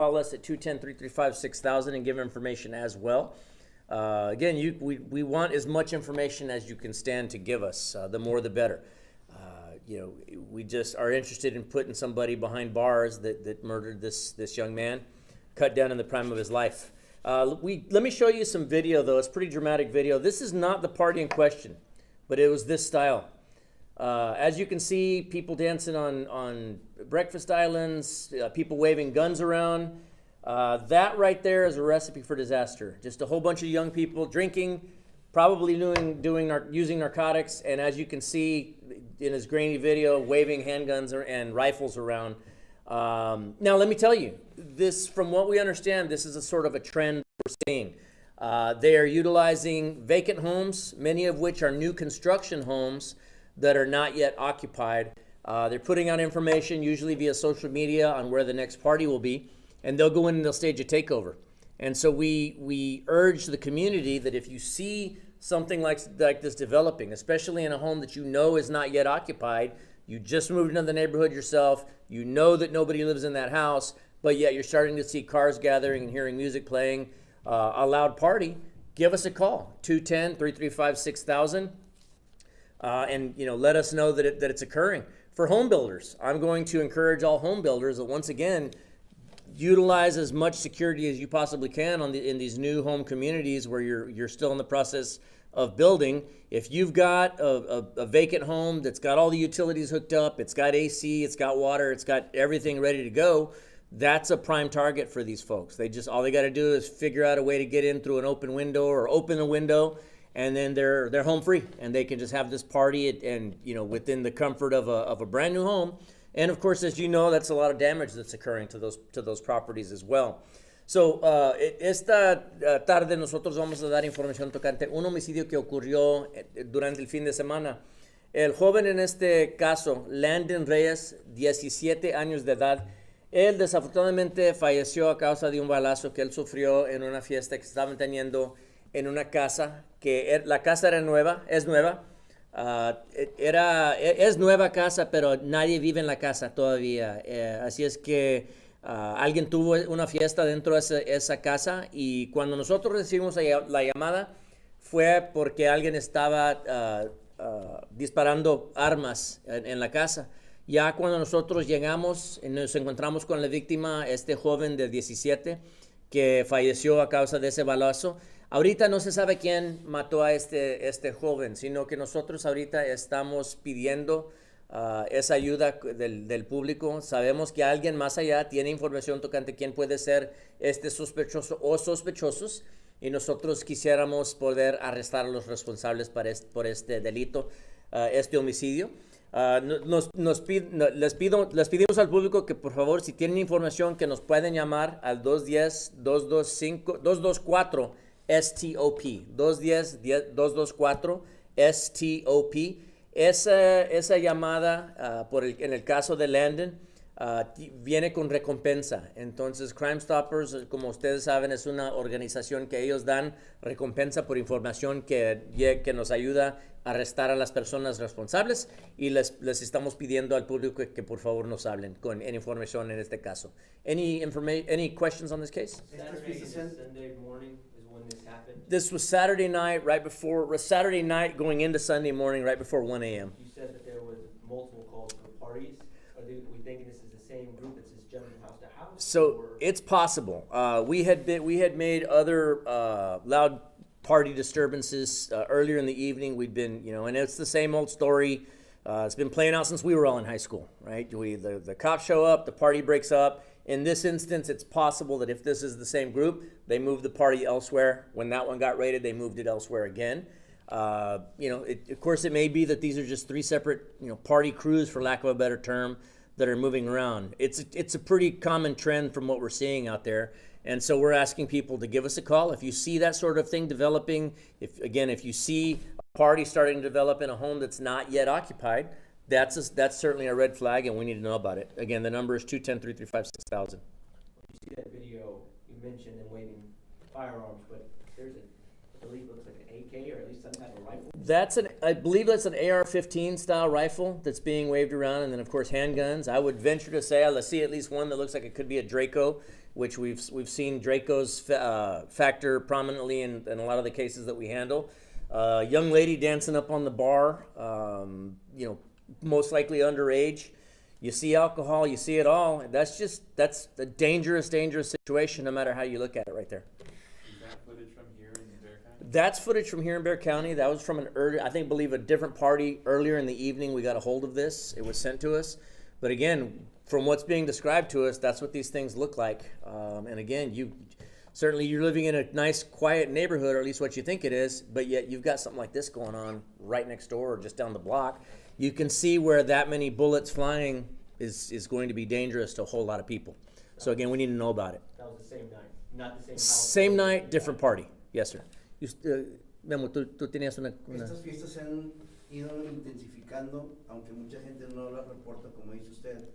call us at 210-335-6000 and give information as well. Again, we want as much information as you can stand to give us. The more the better. We just are interested in putting somebody behind bars that murdered this young man, cut down in the prime of his life. Let me show you some video, though. It's a pretty dramatic video. This is not the party in question, but it was this style. As you can see, people dancing on breakfast islands, people waving guns around. That right there is a recipe for disaster. Just a whole bunch of young people drinking, probably using narcotics, and as you can see in his grainy video, waving handguns and rifles around. Now, let me tell you, this, from what we understand, this is a sort of a trend we're seeing. They are utilizing vacant homes, many of which are new construction homes that are not yet occupied. They're putting out information, usually via social media, on where the next party will be, and they'll go in and they'll stage a takeover. And so we urge the community that if you see something like this developing, especially in a home that you know is not yet occupied, you just moved into the neighborhood yourself, you know that nobody lives in that house, but yet you're starting to see cars gathering and hearing music playing, a loud party, give us a call, 210-335-6000, and let us know that it's occurring. For home builders, I'm going to encourage all home builders that, once again, utilize as much security as you possibly can in these new home communities where you're still in the process of building. If you've got a vacant home that's got all the utilities hooked up, it's got AC, it's got water, it's got everything ready to go, that's a prime target for these folks. All they got to do is figure out a way to get in through an open window or open the window, and then they're home free, and they can just have this party and within the comfort of a brand new home. And of course, as you know, that's a lot of damage that's occurring to those properties as well. So, esta tarde nosotros vamos a dar información tocante un homicidio que ocurrió durante el fin de semana. El joven en este caso, Landon Reyes, 17 años de edad, él desafortunadamente falleció a causa de un balazo que él sufrió en una fiesta que estaban teniendo en una casa, la casa es nueva. Es nueva casa, pero nadie vive en la casa todavía. Así es que alguien tuvo una fiesta dentro de esa casa, y cuando nosotros recibimos la llamada fue porque alguien estaba disparando armas en la casa. Ya cuando nosotros llegamos, nos encontramos con la víctima, este joven de 17 que falleció a causa de ese balazo. Ahorita no se sabe quién mató a este joven, sino que nosotros ahorita estamos pidiendo esa ayuda del público. Sabemos que alguien más allá tiene información tocante quién puede ser este sospechoso o sospechosos, y nosotros quisiéramos poder arrestar a los responsables por este delito, este homicidio. Les pedimos al público que, por favor, si tienen información, que nos pueden llamar al 210-224 STOP, 210-224 STOP. Esa llamada, en el caso de Landon, viene con recompensa. Entonces, Crime Stoppers, como ustedes saben, es una organización que ellos dan recompensa por información que nos ayuda a arrestar a las personas responsables, y les estamos pidiendo al público que por favor nos hablen en información en este caso. Any questions on this case? Sunday morning is when this happened. This was Saturday night going into Sunday morning, right before 1 a.m. You said that there was multiple calls for parties. Are we thinking this is the same group that's just jumping house to house? So it's possible. We had made other loud party disturbances earlier in the evening. We'd been, and it's the same old story. It's been playing out since we were all in high school, right? The cops show up, the party breaks up. In this instance, it's possible that if this is the same group, they moved the party elsewhere. When that one got raided, they moved it elsewhere again. Of course, it may be that these are just three separate, party crews, for lack of a better term, that are moving around. It's a pretty common trend from what we're seeing out there. And so we're asking people to give us a call if you see that sort of thing developing. If you see a party starting to develop in a home that's not yet occupied, that's certainly a red flag, and we need to know about it. Again, the number is 210-335-6000. You see that video, you mentioned them waving firearms, but there's I believe it looks like an AK, or at least some type of rifle. I believe that's an AR-15 style rifle that's being waved around, and then of course handguns. I would venture to say I see at least one that looks like it could be a Draco. which we've seen Draco's factor prominently in a lot of the cases that we handle. Young lady dancing up on the bar, most likely underage. You see alcohol, you see it all. That's a dangerous situation, no matter how you look at it right there. Is that footage from here in Bexar County? That's footage from here in Bexar County. That was from believe a different party earlier in the evening. We got a hold of this. It was sent to us. But again, from what's being described to us, that's what these things look like. And again, you're living in a nice, quiet neighborhood, or at least what you think it is, but yet you've got something like this going on right next door or just down the block. You can see where that many bullets flying is going to be dangerous to a whole lot of people. So again, we need to know about it. That was the same night, not the same house. Same night, different party. Yes, sir. Memo, tú tenías una... Estas fiestas se han ido intensificando, aunque mucha gente no las reporta, como dice usted.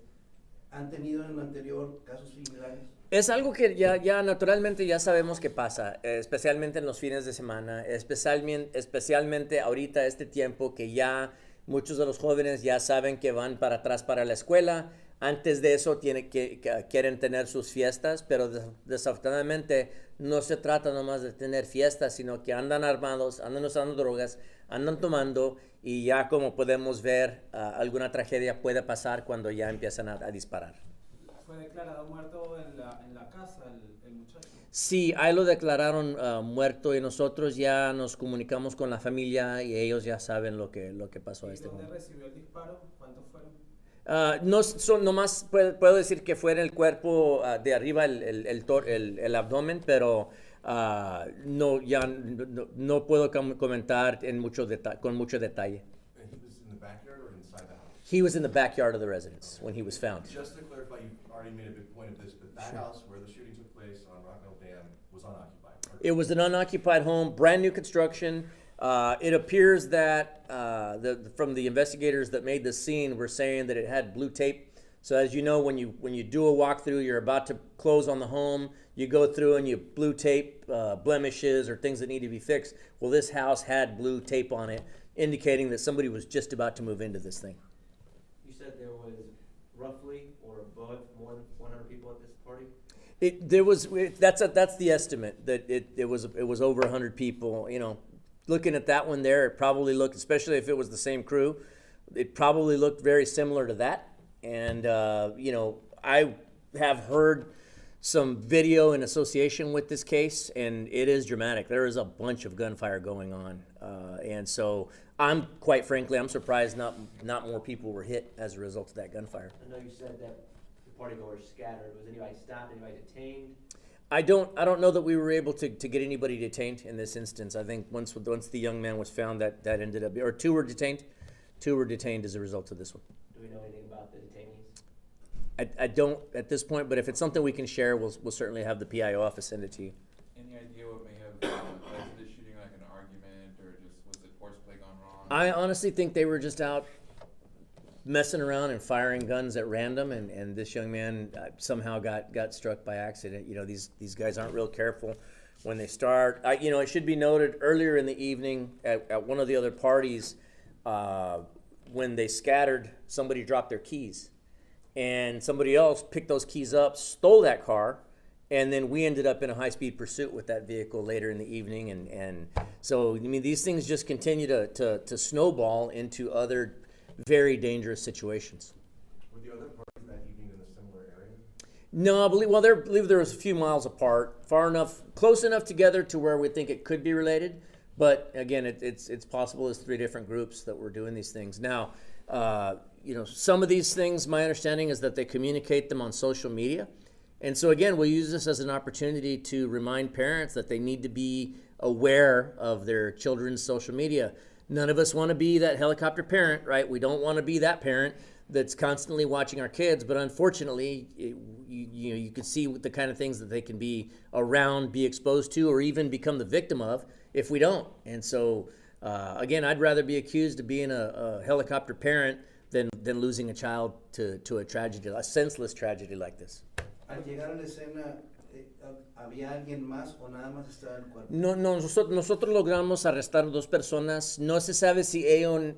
¿Han tenido en lo anterior casos similares? Es algo que ya naturalmente ya sabemos que pasa, especialmente en los fines de semana, especialmente ahorita este tiempo que ya muchos de los jóvenes ya saben que van para atrás para la escuela. Antes de eso quieren tener sus fiestas, pero desafortunadamente no se trata nomás de tener fiestas, sino que andan armados, andan usando drogas, andan tomando, y ya como podemos ver, alguna tragedia puede pasar cuando ya empiezan a disparar. ¿Fue declarado muerto en la casa el muchacho? Sí, ahí lo declararon muerto, y nosotros ya nos comunicamos con la familia y ellos ya saben lo que pasó a este ¿Dónde joven. recibió el disparo? ¿Cuántos fueron? Nomás puedo decir que fue en el cuerpo de arriba, el abdomen, pero no puedo comentar con mucho detalle. And he was in the backyard or inside the house? He was in the backyard of the residence when he was found. Just to clarify, you already made a big point of this, but that house where the shooting took place on Rockville Dam was unoccupied. It was an unoccupied home, brand new construction. It appears that from the investigators that made the scene were saying that it had blue tape. So as you know, when you do a walkthrough, you're about to close on the home, you go through and you blue tape blemishes or things that need to be fixed. Well, this house had blue tape on it, indicating that somebody was just about to move into this thing. You said there was roughly or above more than 100 people at this party? That's the estimate, that it was over 100 people. Looking at that one there, it probably looked, especially if it was the same crew, it probably looked very similar to that. And, I have heard some video in association with this case, and it is dramatic. There is a bunch of gunfire going on. And so quite frankly, I'm surprised not more people were hit as a result of that gunfire. I know you said that the partygoers scattered. Was anybody stopped, anybody detained? I don't know that we were able to get anybody detained in this instance. I think once the young man was found, that ended up, or two were detained as a result of this one. Do we know anything about the detainees? I don't at this point, but if it's something we can share, we'll certainly have the PIO office send it to you. Any idea what may have led to the shooting, like an argument, or just was it horseplay gone wrong? I honestly think they were just out messing around and firing guns at random, and this young man somehow got struck by accident. These guys aren't real careful when they start. It should be noted earlier in the evening at one of the other parties, when they scattered, somebody dropped their keys, and somebody else picked those keys up, stole that car, and then we ended up in a high-speed pursuit with that vehicle later in the evening. And so, these things just continue to snowball into other very dangerous situations. Were the other parties that evening in a similar area? No, I believe there was a few miles apart, close enough together to where we think it could be related. But again, it's possible it's three different groups that were doing these things. Now, some of these things, my understanding is that they communicate them on social media. And so again, we'll use this as an opportunity to remind parents that they need to be aware of their children's social media. None of us want to be that helicopter parent, right? We don't want to be that parent that's constantly watching our kids, but unfortunately, you can see the kind of things that they can be around, be exposed to, or even become the victim of if we don't. And so, again, I'd rather be accused of being a helicopter parent than losing a child to a tragedy, a senseless tragedy like this. Al llegar a la escena, ¿había alguien más o nada más estaba el cuerpo? No, nosotros logramos arrestar 2 personas. No se sabe si ellos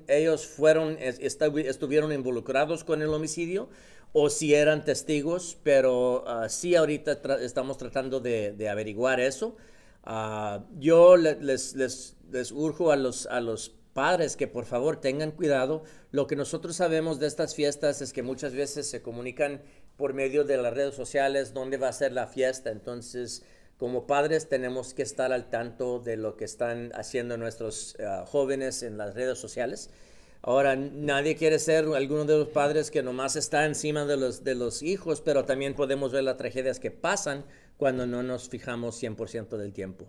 estuvieron involucrados con el homicidio o si eran testigos, pero sí ahorita estamos tratando de averiguar eso. Yo les urjo a los padres que por favor tengan cuidado. Lo que nosotros sabemos de estas fiestas es que muchas veces se comunican por medio de las redes sociales dónde va a ser la fiesta. Entonces, como padres tenemos que estar al tanto de lo que están haciendo nuestros jóvenes en las redes sociales. Ahora, nadie quiere ser alguno de los padres que nomás está encima de los hijos, pero también podemos ver las tragedias que pasan cuando no nos fijamos 100% del tiempo.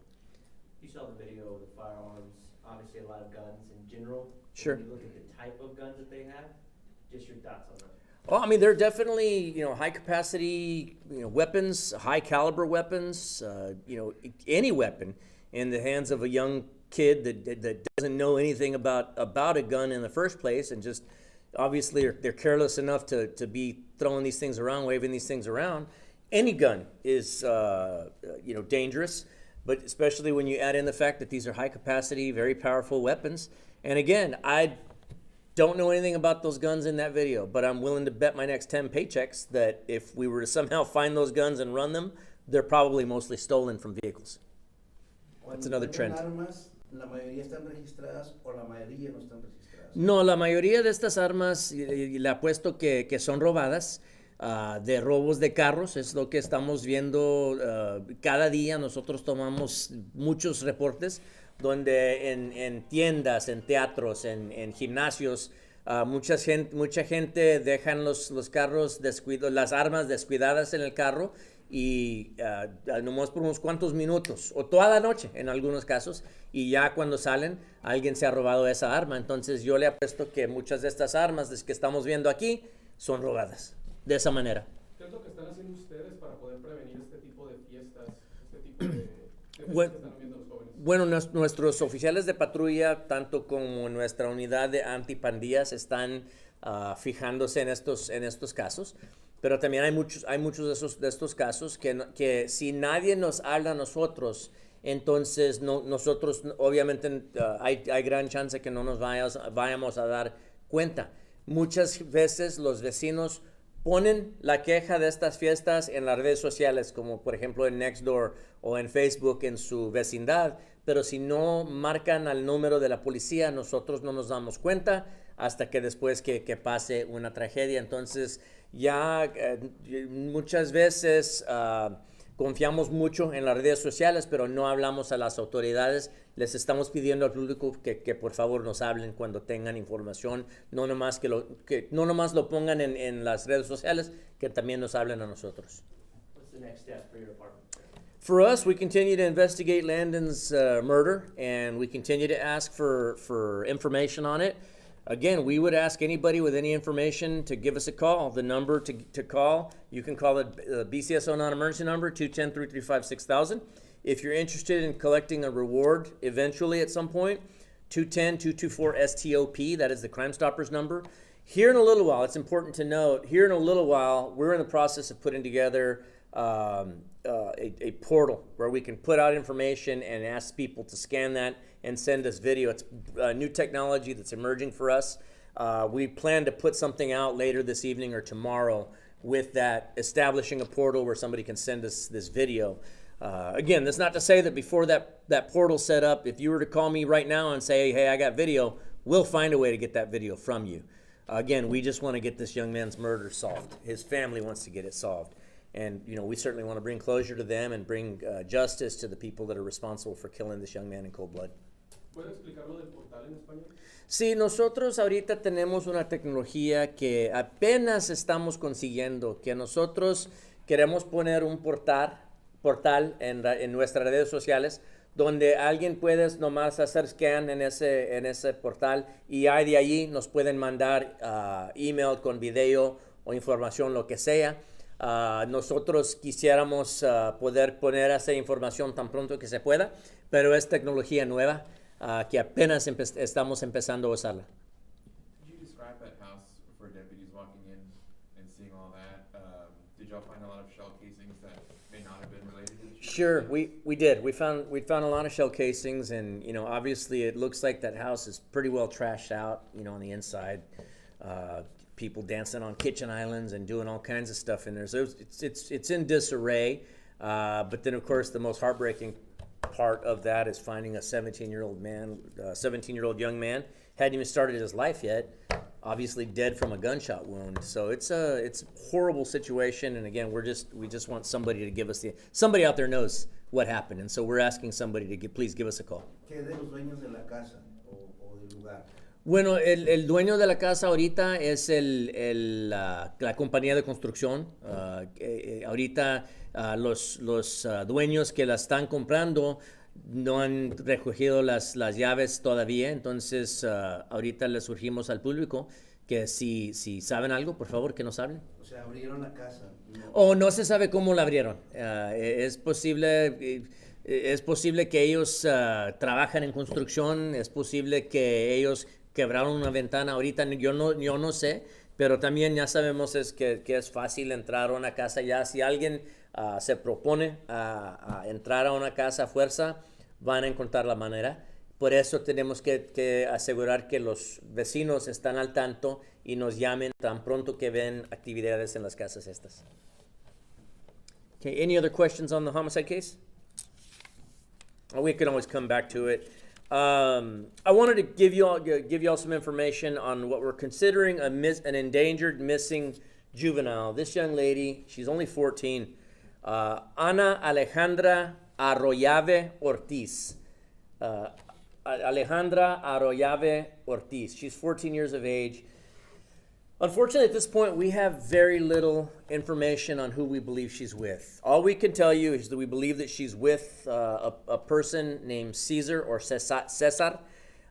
You saw the video of the firearms, obviously a lot of guns in general. Sure. When you look at the type of guns that they have, just your thoughts on that. Well, I mean, they're definitely, high capacity, weapons, high caliber weapons, any weapon in the hands of a young kid that doesn't know anything about a gun in the first place, and just obviously they're careless enough to be throwing these things around, waving these things around. Any gun is, dangerous, but especially when you add in the fact that these are high capacity, very powerful weapons. And again, I don't know anything about those guns in that video, but I'm willing to bet my next 10 paychecks that if we were to somehow find those guns and run them, they're probably mostly stolen from vehicles. That's another trend. Armas, la mayoría están registradas o la mayoría no están registradas. No, la mayoría de estas armas, le apuesto que son robadas, de robos de carros, es lo que estamos viendo cada día. Nosotros tomamos muchos reportes donde en tiendas, en teatros, en gimnasios, mucha gente dejan los carros las armas descuidadas en el carro y nomás por unos cuantos minutos o toda la noche en algunos casos, y ya cuando salen alguien se ha robado esa arma. Entonces yo le apuesto que muchas de estas armas que estamos viendo aquí son robadas de esa manera. ¿Qué es lo que están haciendo ustedes para poder prevenir este tipo de fiestas, este tipo de fiestas Bueno, que están viendo los jóvenes? Bueno, nuestros oficiales de patrulla, tanto como nuestra unidad de antipandillas, están fijándose en estos casos, pero también hay muchos de estos casos que si nadie nos habla a nosotros, entonces nosotros obviamente hay gran chance que no nos vayamos a dar cuenta. Muchas veces los vecinos ponen la queja de estas fiestas en las redes sociales, como por ejemplo en Nextdoor o en Facebook en su vecindad, pero si no marcan al número de la policía, nosotros no nos damos cuenta hasta que después que pase una tragedia. Entonces ya muchas veces confiamos mucho en las redes sociales, pero no hablamos a las autoridades. Les estamos pidiendo al público que por favor nos hablen cuando tengan información, no nomás no nomás lo pongan en las redes sociales, que también nos hablen a nosotros. What's the next step for your department? For us, we continue to investigate Landon's murder, and we continue to ask for information on it. Again, we would ask anybody with any information to give us a call. The number to call, you can call the BCSO non-emergency number, 210-335-6000. If you're interested in collecting a reward eventually at some point, 210-224-STOP, that is the Crime Stoppers number. Here in a little while, it's important to note, here in a little while, we're in the process of putting together a portal where we can put out information and ask people to scan that and send us video. It's new technology that's emerging for us. We plan to put something out later this evening or tomorrow with that, establishing a portal where somebody can send us this video. Again, that's not to say that before that portal set up, if you were to call me right now and say, hey, I got video, we'll find a way to get that video from you. Again, we just want to get this young man's murder solved. His family wants to get it solved. And, we certainly want to bring closure to them and bring justice to the people that are responsible for killing this young man in cold blood. ¿Puede explicarlo del portal en español? Sí, nosotros ahorita tenemos una tecnología que apenas estamos consiguiendo, que nosotros queremos poner un portal en nuestras redes sociales donde alguien puede nomás hacer scan en ese portal y ahí de allí nos pueden mandar email con video o información, lo que sea. Nosotros quisiéramos poder poner esa información tan pronto que se pueda, pero es tecnología nueva que apenas estamos empezando a usarla. Could you describe that house for deputies walking in and seeing all that? Did y'all find a lot of shell casings that may not have been related to the shooting? Sure, we did. We found a lot of shell casings, and obviously it looks like that house is pretty well trashed out, on the inside. people dancing on kitchen islands and doing all kinds of stuff in there. So it's in disarray. But then, of course, the most heartbreaking part of that is finding a 17-year-old young man, hadn't even started his life yet, obviously dead from a gunshot wound. So it's a horrible situation. And again, we just want somebody to give us somebody out there knows what happened. And so we're asking somebody to please give us a call. ¿Qué de los dueños de la casa o del lugar? Bueno, el dueño de la casa ahorita es la compañía de construcción. Ahorita los dueños que la están comprando no han recogido las llaves todavía, entonces ahorita les surgimos al público que si saben algo, por favor, que nos hablen. O sea, abrieron la casa. O no se sabe cómo la abrieron. Es posible que ellos trabajan en construcción, es posible que ellos quebraron una ventana ahorita, yo no sé, pero también ya sabemos que es fácil entrar a una casa ya. Si alguien se propone a entrar a una casa a fuerza, van a encontrar la manera. Por eso tenemos que asegurar que los vecinos están al tanto y nos llamen tan pronto que ven actividades en las casas estas. Okay, any other questions on the homicide case? We can always come back to it. I wanted to give you all some information on what we're considering an endangered missing juvenile. This young lady, she's only 14, Ana Alejandra Arroyave Ortiz. Alejandra Arroyave Ortiz. She's 14 years of age. Unfortunately, at this point, we have very little information on who we believe she's with. All we can tell you is that we believe that she's with a person named Caesar or Cesar,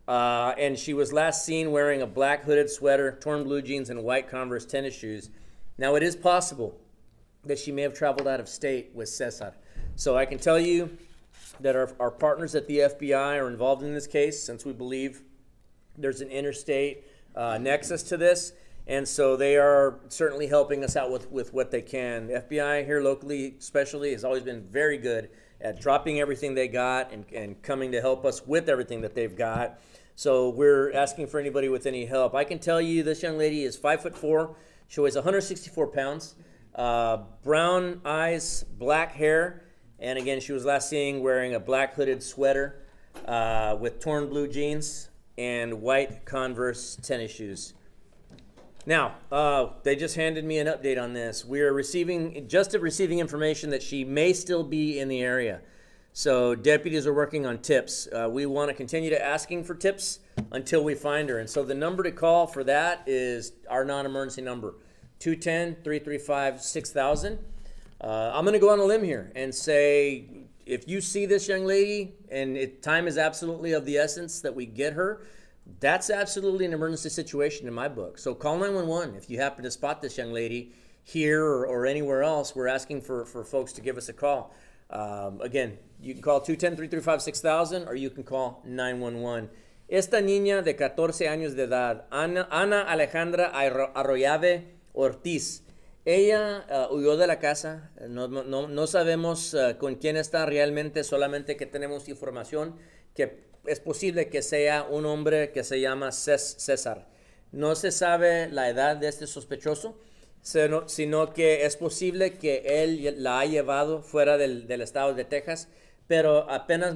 and she was last seen wearing a black hooded sweater, torn blue jeans, and white Converse tennis shoes. Now, it is possible that she may have traveled out of state with Cesar. So I can tell you that our partners at the FBI are involved in this case, since we believe there's an interstate nexus to this. And so they are certainly helping us out with what they can. The FBI here locally especially has always been very good at dropping everything they got and coming to help us with everything that they've got. So we're asking for anybody with any help. I can tell you this young lady is 5'4". She weighs 164 pounds. Brown eyes, black hair. And again, she was last seen wearing a black hooded sweater with torn blue jeans and white Converse tennis shoes. Now, they just handed me an update on this. We are receiving information that she may still be in the area. So deputies are working on tips. We want to continue to asking for tips until we find her. And so the number to call for that is our non-emergency number, 210-335-6000. I'm going to go on a limb here and say, if you see this young lady and time is absolutely of the essence that we get her, that's absolutely an emergency situation in my book. So call 911 if you happen to spot this young lady here or anywhere else. We're asking for folks to give us a call. Again, you can call 210-335-6000 or you can call 911. Esta niña de 14 años de edad, Ana Alejandra Arroyave Ortiz, ella huyó de la casa. No sabemos con quién está realmente, solamente que tenemos información que es posible que sea un hombre que se llama César. No se sabe la edad de este sospechoso, sino que es posible que él la ha llevado fuera del estado de Texas, pero apenas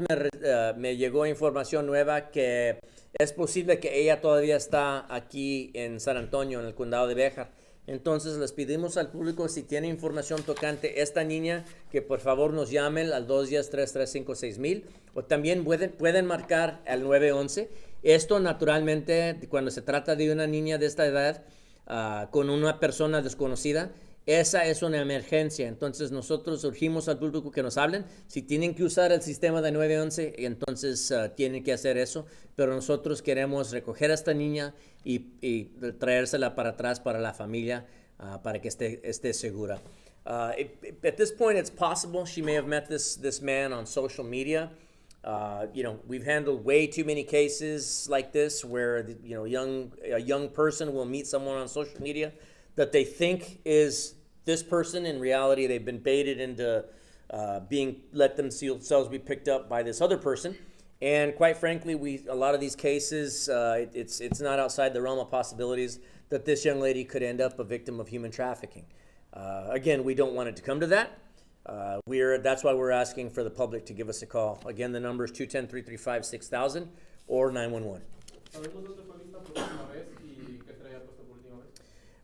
me llegó información nueva que es posible que ella todavía está aquí en San Antonio, en el condado de Béjar. Entonces les pedimos al público, si tiene información tocante esta niña, que por favor nos llamen al 210-335-6000 o también pueden marcar al 911. Esto naturalmente, cuando se trata de una niña de esta edad con una persona desconocida, esa es una emergencia. Entonces nosotros urgimos al público que nos hablen. Si tienen que usar el sistema de 911, entonces tienen que hacer eso. Pero nosotros queremos recoger a esta niña y traérsela para atrás para la familia para que esté segura. At this point, it's possible she may have met this man on social media. We've handled way too many cases like this where a young person will meet someone on social media that they think is this person. In reality, they've been baited into let themselves be picked up by this other person. And quite frankly, a lot of these cases, it's not outside the realm of possibilities that this young lady could end up a victim of human trafficking. Again, we don't want it to come to that. That's why we're asking for the public to give us a call. Again, the number is 210-335-6000 or 911. ¿Sabemos dónde fue vista por última vez y qué traía puesto por última vez?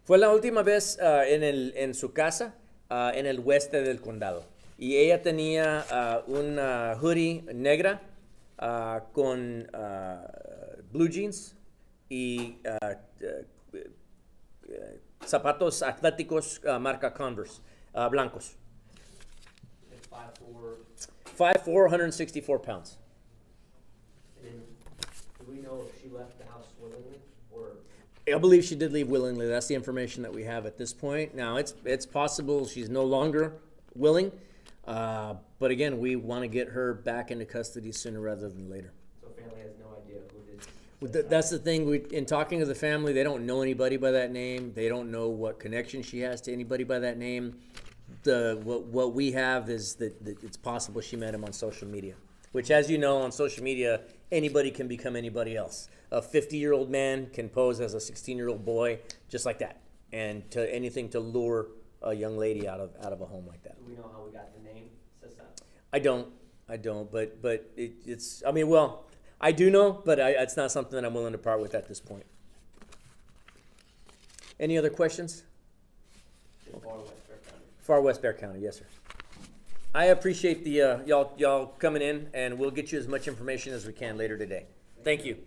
Fue la última vez en su casa, en el oeste del condado. Y ella tenía una hoodie negra con blue jeans y zapatos atléticos marca Converse, blancos. 5'4", 164 pounds. And then, do we know if she left the house willingly, or? I believe she did leave willingly. That's the information that we have at this point. Now, it's possible she's no longer willing, but again, we want to get her back into custody sooner rather than later. So family has no idea who did. That's the thing. In talking to the family, they don't know anybody by that name. They don't know what connection she has to anybody by that name. What we have is that it's possible she met him on social media, which, as you know, on social media, anybody can become anybody else. A 50-year-old man can pose as a 16-year-old boy, just like that, and to anything to lure a young lady out of a home like that. Do we know how we got the name, Salazar? I don't, but it's. I mean, well, I do know, but it's not something that I'm willing to part with at this point. Any other questions? Just far west Bear County. Far West Bear County, yes, sir. I appreciate the y'all coming in, and we'll get you as much information as we can later today. Thank you.